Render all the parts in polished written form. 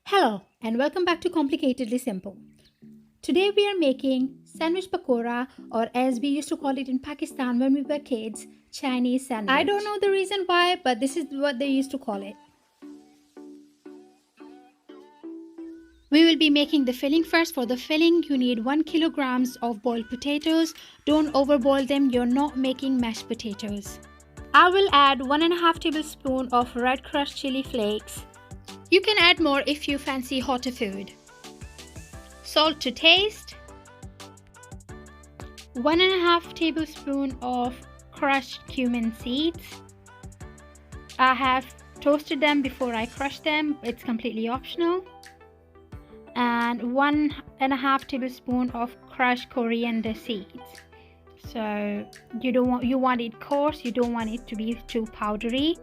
Hello and welcome back to Complicatedly Simple. Today we are making sandwich pakora, or as we used to call it in Pakistan when we were kids, Chinese sandwich. I don't know the reason why, but this is what they used to call it. We will be making the filling first. For the filling, you need 1 kilograms of boiled potatoes. Don't overboil them, you're not making mashed potatoes. I will add 1.5 tablespoons of red crushed chili flakes. You can add more if you fancy hotter food. Salt to taste. 1.5 tablespoons of crushed cumin seeds. I have toasted them before I crush them. It's completely optional. And 1.5 tablespoons of crushed coriander seeds. So you want it coarse, you don't want it to be too powdery.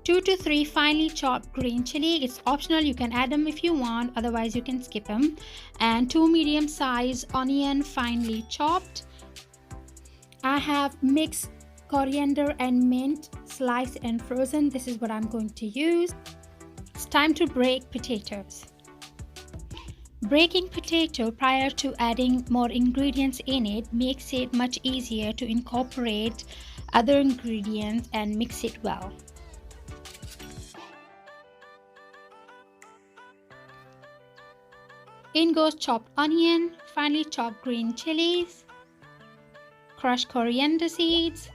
2 to 3 finely chopped green chili. It's optional, you can add them if you want, otherwise you can skip them. And 2 medium-sized onion finely chopped. I have mixed coriander and mint, sliced and frozen. This is what I'm going to use. It's time to break potatoes. Breaking potato prior to adding more ingredients in it makes it much easier to incorporate other ingredients and mix it well. In goes chopped onion, finely chopped green chilies, crushed coriander seeds,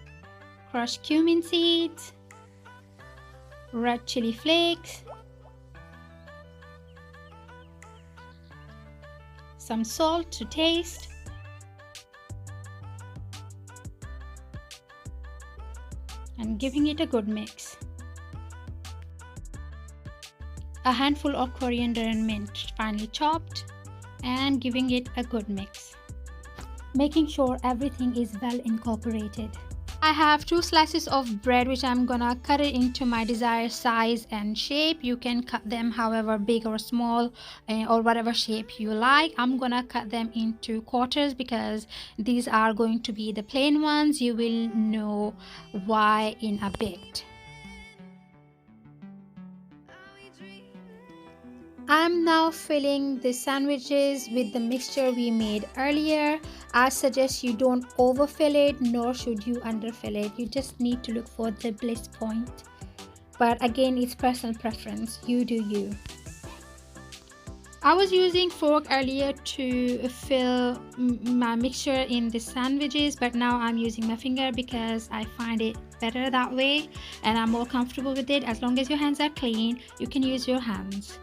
crushed cumin seeds, red chili flakes, some salt to taste, and giving it a good mix. A handful of coriander and mint finely chopped, and giving it a good mix. Making sure everything is well incorporated. I have 2 slices of bread which I'm gonna cut it into my desired size and shape. You can cut them however big or small or whatever shape you like. I'm gonna cut them into quarters because these are going to be the plain ones. You will know why in a bit. I'm now filling the sandwiches with the mixture we made earlier. I suggest you don't overfill it, nor should you underfill it. You just need to look for the bliss point. But again, it's personal preference. You do you. I was using fork earlier to fill my mixture in the sandwiches, but now I'm using my finger because I find it better that way and I'm more comfortable with it. As long as your hands are clean, you can use your hands.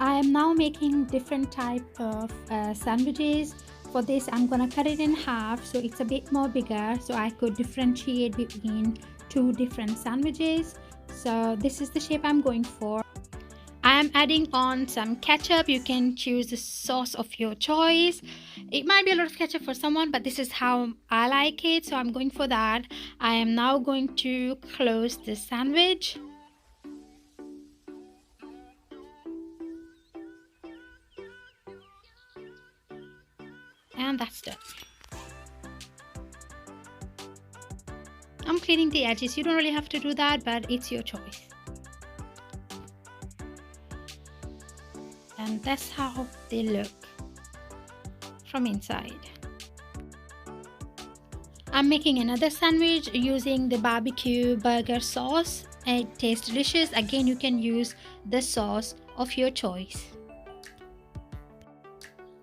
I am now making different type of sandwiches. For this, I'm gonna cut it in half so it's a bit more bigger so I could differentiate between 2 different sandwiches. So this is the shape I'm going for. I am adding on some ketchup. You can choose the sauce of your choice. It might be a lot of ketchup for someone, but this is how I like it, so I'm going for that. I am now going to close the sandwich. And that's done. I'm cleaning the edges. You don't really have to do that, but it's your choice. And that's how they look from inside. I'm making another sandwich using the barbecue burger sauce. It tastes delicious. Again, you can use the sauce of your choice.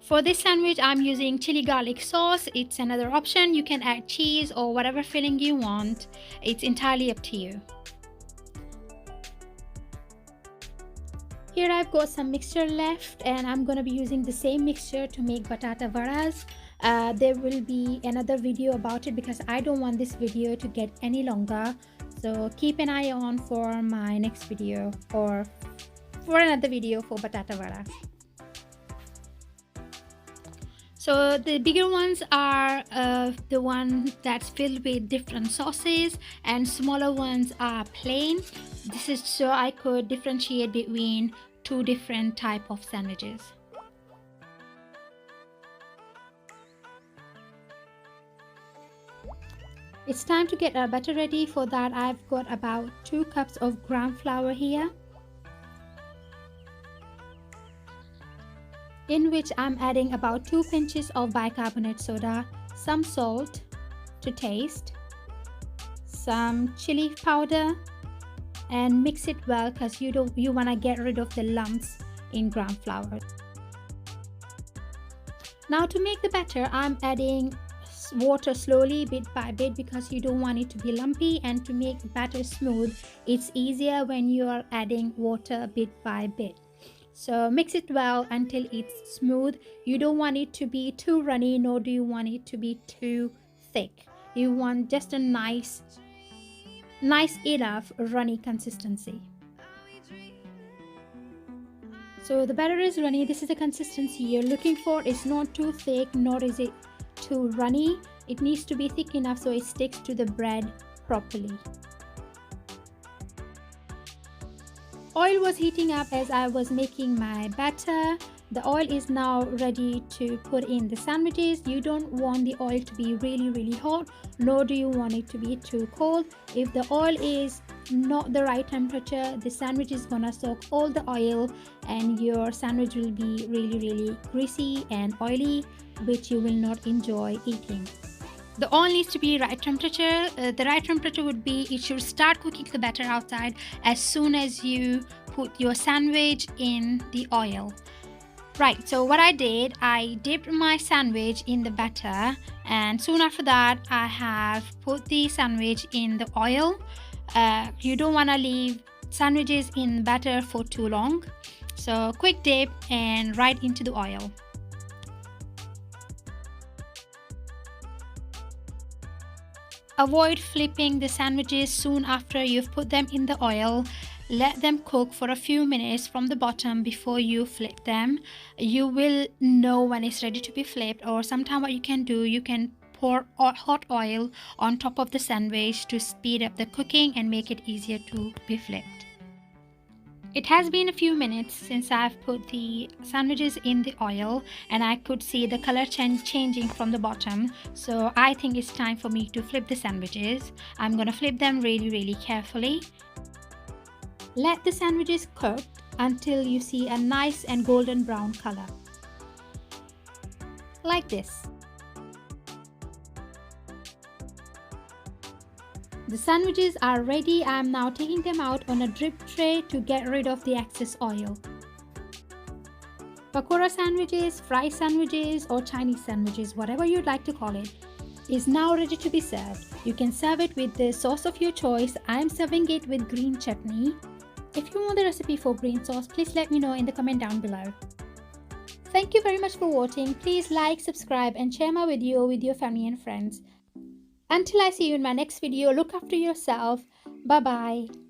For this sandwich, I'm using chili garlic sauce. It's another option. You can add cheese or whatever filling you want. It's entirely up to you. Here I've got some mixture left and I'm going to be using the same mixture to make batata varas. There will be another video about it because I don't want this video to get any longer. So keep an eye on for my next video or for another video for batata vara. So the bigger ones are the one that's filled with different sauces, and smaller ones are plain. This is so I could differentiate between 2 different type of sandwiches. It's time to get our batter ready. For that, I've got about 2 cups of ground flour here. in which I'm adding about 2 pinches of bicarbonate soda, some salt to taste, some chili powder, and mix it well because you want to get rid of the lumps in gram flour. Now to make the batter, I'm adding water slowly bit by bit because you don't want it to be lumpy, and to make the batter smooth, it's easier when you are adding water bit by bit. So mix it well until it's smooth. You don't want it to be too runny, nor do you want it to be too thick. You want just a nice enough runny consistency. So the batter is runny. This is the consistency you're looking for. It's not too thick, nor is it too runny. It needs to be thick enough so it sticks to the bread properly. Oil was heating up as I was making my batter. The oil is now ready to put in the sandwiches. You don't want the oil to be really hot, nor do you want it to be too cold. If the oil is not the right temperature, the sandwich is gonna soak all the oil and your sandwich will be really greasy and oily, which you will not enjoy eating. The oil needs to be right temperature. The right temperature would be, it should start cooking the batter outside as soon as you put your sandwich in the oil. Right, so what I did, I dipped my sandwich in the batter, and soon after that I have put the sandwich in the oil. You don't want to leave sandwiches in batter for too long, so quick dip and right into the oil. Avoid flipping the sandwiches soon after you've put them in the oil. Let them cook for a few minutes from the bottom before you flip them. You will know when it's ready to be flipped, or sometimes what you can do, you can pour hot oil on top of the sandwich to speed up the cooking and make it easier to be flipped. It has been a few minutes since I've put the sandwiches in the oil, and I could see the color changing from the bottom. So I think it's time for me to flip the sandwiches. I'm gonna flip them really carefully. Let the sandwiches cook until you see a nice and golden brown color. Like this. The sandwiches are ready. I am now taking them out on a drip tray to get rid of the excess oil. Pakora sandwiches, fry sandwiches, or Chinese sandwiches, whatever you'd like to call it, is now ready to be served. You can serve it with the sauce of your choice. I am serving it with green chutney. If you want the recipe for green sauce, please let me know in the comment down below. Thank you very much for watching. Please like, subscribe, and share my video with your family and friends. Until I see you in my next video, look after yourself. Bye bye.